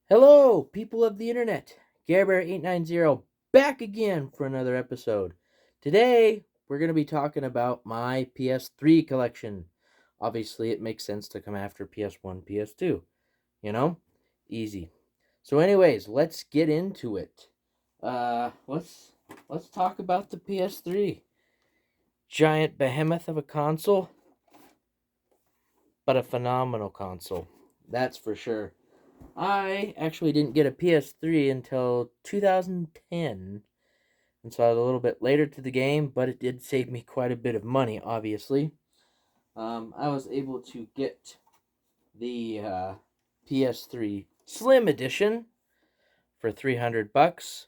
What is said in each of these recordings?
Hello, people of the internet. Garebear890 back again for another episode. Today, we're going to be talking about my PS3 collection. Obviously, it makes sense to come after PS1, PS2. You know? Easy. So anyways, let's get into it. Let's talk about the PS3. Giant behemoth of a console, but a phenomenal console. That's for sure. I actually didn't get a PS3 until 2010, and so I was a little bit later to the game, but it did save me quite a bit of money, obviously. I was able to get the PS3 Slim Edition for $300,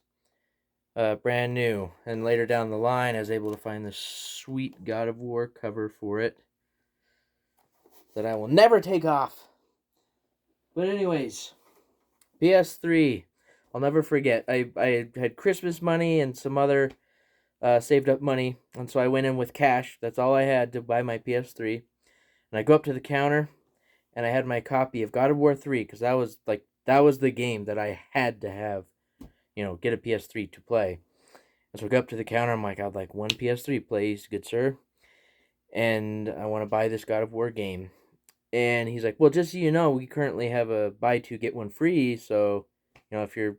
brand new. And later down the line, I was able to find the sweet God of War cover for it that I will never take off. But anyways, PS3. I'll never forget. I had Christmas money and some other saved up money, and so I went in with cash. That's all I had to buy my PS3. And I go up to the counter, and I had my copy of God of War 3 because that was the game that I had to have, get a PS3 to play. And so I go up to the counter. I'm like, I'd like one PS3, please, good sir, and I want to buy this God of War game. And he's like, well, just so you know, we currently have a buy two get one free. So, if you're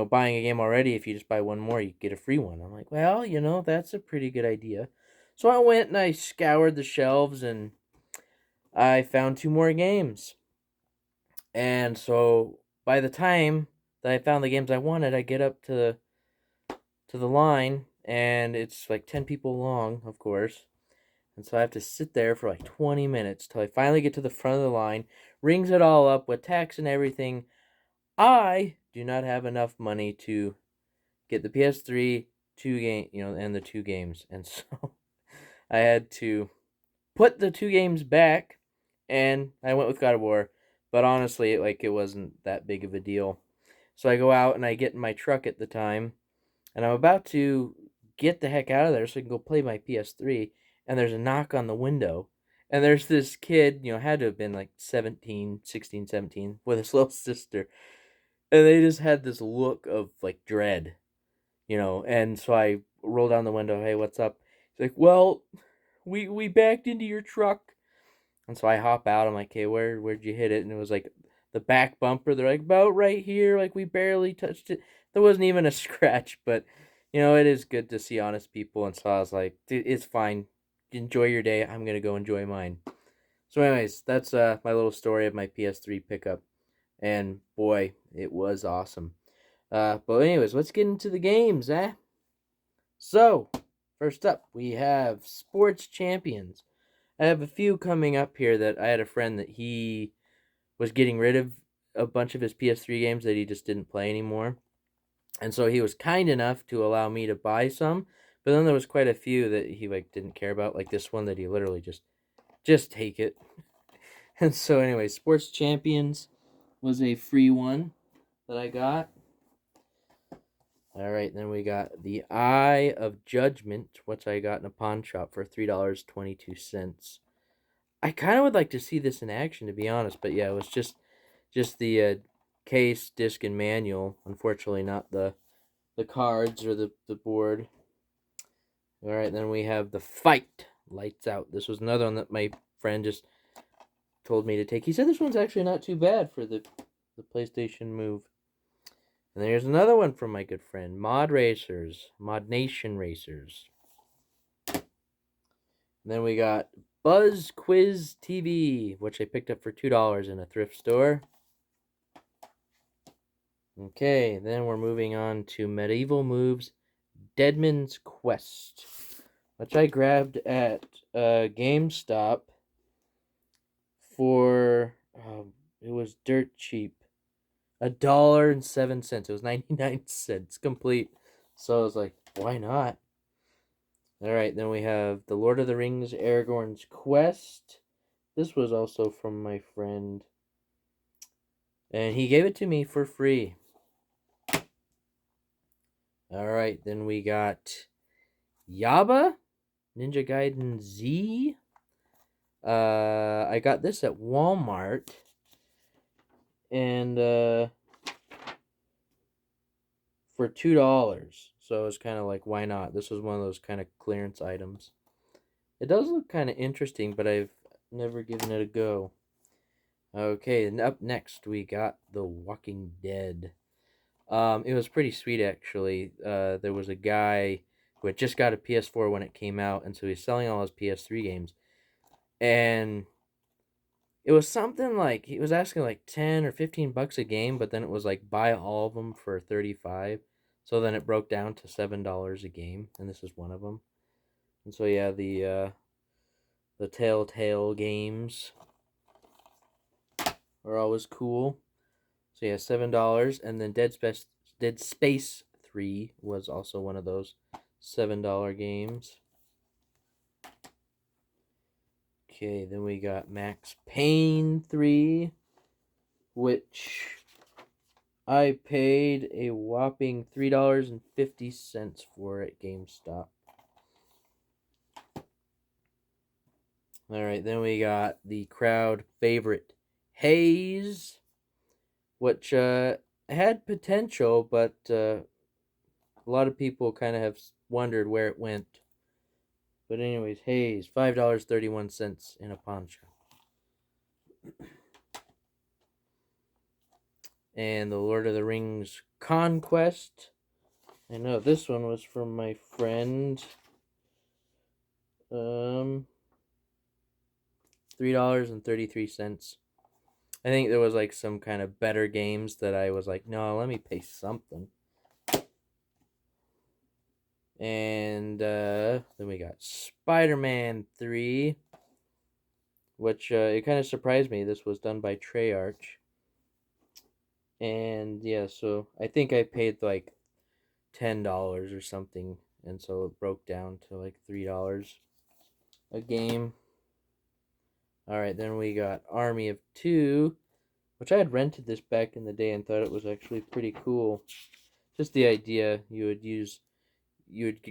buying a game already, if you just buy one more, you get a free one. I'm like, well, that's a pretty good idea. So I went and I scoured the shelves and I found two more games. And so by the time that I found the games I wanted, I get up to the line and it's like 10 people long, of course. And so I have to sit there for like 20 minutes till I finally get to the front of the line, rings it all up with tax and everything. I do not have enough money to get the PS3 and the two games. And so I had to put the two games back and I went with God of War. But honestly, it wasn't that big of a deal. So I go out and I get in my truck at the time and I'm about to get the heck out of there so I can go play my PS3, and there's a knock on the window. And there's this kid, had to have been like 17, 16, 17, with his little sister. And they just had this look of like dread, and so I roll down the window. Hey, what's up? He's like, well, we backed into your truck, and so I hop out. I'm like, hey, where'd you hit it? And it was like the back bumper. They're like, about right here. Like we barely touched it. There wasn't even a scratch, but it is good to see honest people. And so I was like, dude, it's fine. Enjoy your day. I'm gonna go enjoy mine. So, anyways, that's my little story of my PS3 pickup, and boy, it was awesome. But anyways, let's get into the games, eh? So, first up, we have Sports Champions. I have a few coming up here that I had a friend that he was getting rid of a bunch of his PS3 games that he just didn't play anymore. And so he was kind enough to allow me to buy some, but then there was quite a few that he didn't care about, like this one that he literally just take it. And so anyway, Sports Champions was a free one that I got. All right, then we got The Eye of Judgment, which I got in a pawn shop for $3.22. I kind of would like to see this in action, to be honest, but yeah, it was just the case, disc, and manual. Unfortunately, not the cards or the board. All right, then we have The Fight, Lights Out. This was another one that my friend just told me to take. He said this one's actually not too bad for the PlayStation Move. And there's another one from my good friend, Mod Nation Racers. And then we got Buzz Quiz TV, which I picked up for $2 in a thrift store. Okay, then we're moving on to Medieval Moves Deadman's Quest, which I grabbed at GameStop for, it was dirt cheap. $1.07. It was 99 cents complete. So I was like, why not? Alright, then we have The Lord of the Rings Aragorn's Quest. This was also from my friend, and he gave it to me for free. Alright, then we got Yaba Ninja Gaiden Z. I got this at Walmart, and for $2. So it's kind of like, why not? This was one of those kind of clearance items. It does look kind of interesting, but I've never given it a go. Okay, and up next we got The Walking Dead. It was pretty sweet actually. There was a guy who had just got a PS4 when it came out, and so he's selling all his PS3 games. And it was something like he was asking like 10 or 15 bucks a game, but then it was like buy all of them for 35. So then it broke down to $7 a game, and this is one of them. And so yeah, the Telltale games are always cool. So yeah, $7, and then Dead Space 3 was also one of those $7 games. Okay, then we got Max Payne 3, which I paid a whopping $3.50 for at GameStop. Alright, then we got the crowd favorite Haze, which had potential, but a lot of people kind of have wondered where it went. But anyways, Haze, $5.31 in a pawn shop. And the Lord of the Rings Conquest. I know this one was from my friend. $3.33. I think there was like some kind of better games that I was like, no, let me pay something. And then we got Spider-Man 3, which it kind of surprised me. This was done by Treyarch. And yeah, so I think I paid like $10 or something, and so it broke down to like $3 a game. Alright, then we got Army of Two, which I had rented this back in the day and thought it was actually pretty cool. Just the idea you would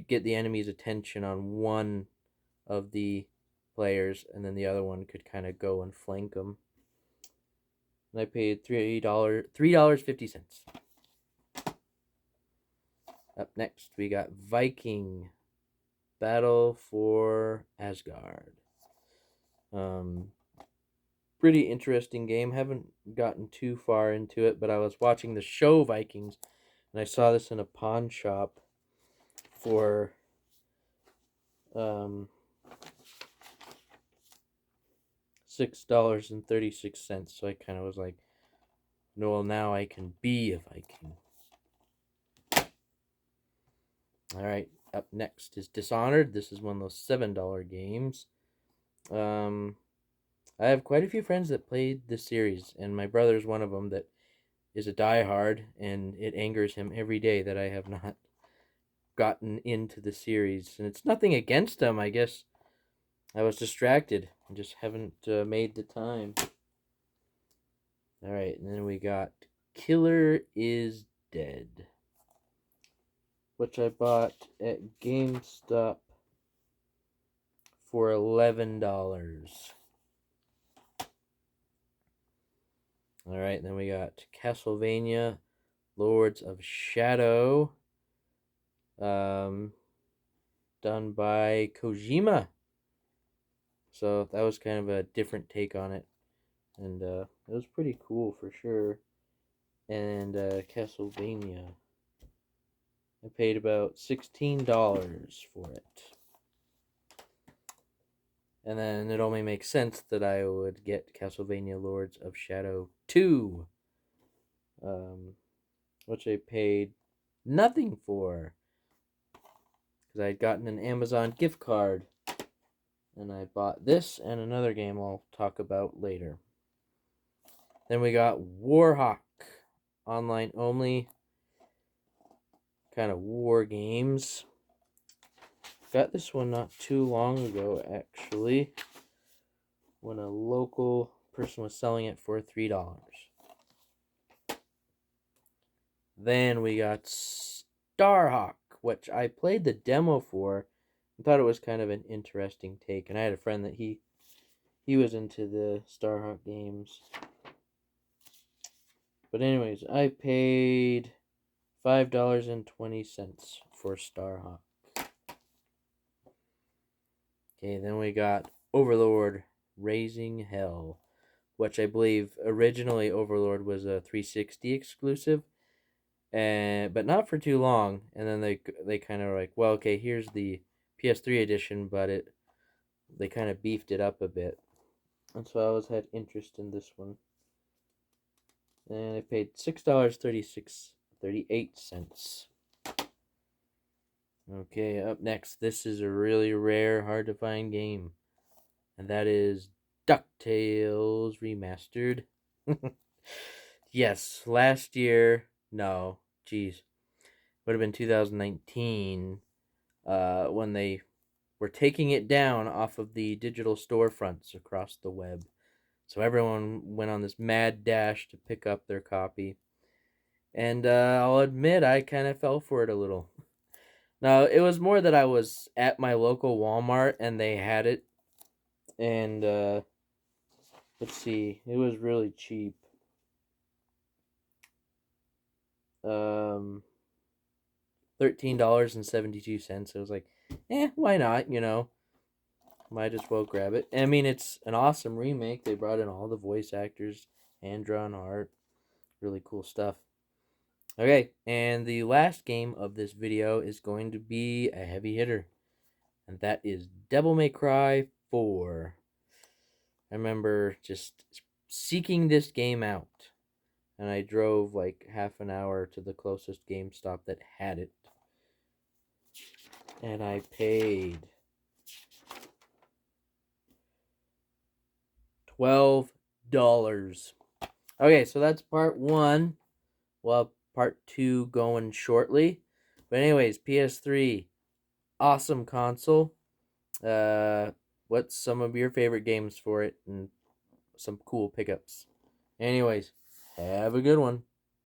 get the enemy's attention on one of the players, and then the other one could kind of go and flank them. And I paid $3.50. Up next, we got Viking Battle for Asgard. Pretty interesting game. Haven't gotten too far into it, but I was watching the show Vikings, and I saw this in a pawn shop for $6.36. So I kind of was like, no, well, now I can be a Viking. Alright, up next is Dishonored. This is one of those $7 games. I have quite a few friends that played this series, and my brother's one of them that is a diehard, and it angers him every day that I have not gotten into the series. And it's nothing against him, I guess I was distracted and just haven't made the time. Alright, and then we got Killer is Dead, which I bought at GameStop for $11. Alright, then we got Castlevania Lords of Shadow, done by Kojima. So that was kind of a different take on it, and it was pretty cool for sure. And Castlevania, I paid about $16 for it. And then it only makes sense that I would get Castlevania Lords of Shadow 2, which I paid nothing for, because I had gotten an Amazon gift card, and I bought this and another game I'll talk about later. Then we got Warhawk, online only, kind of war games. Got this one not too long ago, actually, when a local person was selling it for $3. Then we got Starhawk, which I played the demo for and thought it was kind of an interesting take. And I had a friend that he was into the Starhawk games. But anyways, I paid $5.20 for Starhawk. Okay, then we got Overlord Raising Hell, which I believe originally Overlord was a 360 exclusive, and but not for too long. And then they kind of like, well, okay, here's the PS3 edition, but they kind of beefed it up a bit, and so I always had interest in this one. And I paid $6.38. Okay, up next, this is a really rare, hard to find game, and that is Ducktales Remastered. Yes, last year, no, geez, would have been 2019, when they were taking it down off of the digital storefronts across the web. So everyone went on this mad dash to pick up their copy. And I'll admit, I kind of fell for it a little. Now, it was more that I was at my local Walmart and they had it. And let's see, it was really cheap. Um, $13.72. It was like, why not? Might as well grab it. I mean, it's an awesome remake. They brought in all the voice actors, hand drawn art, really cool stuff. Okay, and the last game of this video is going to be a heavy hitter, and that is Devil May Cry 4. I remember just seeking this game out, and I drove like half an hour to the closest GameStop that had it, and I paid $12. Okay, so that's part one. Well, part two going shortly. But anyways, PS3, awesome console. What's some of your favorite games for it and some cool pickups? Anyways, have a good one.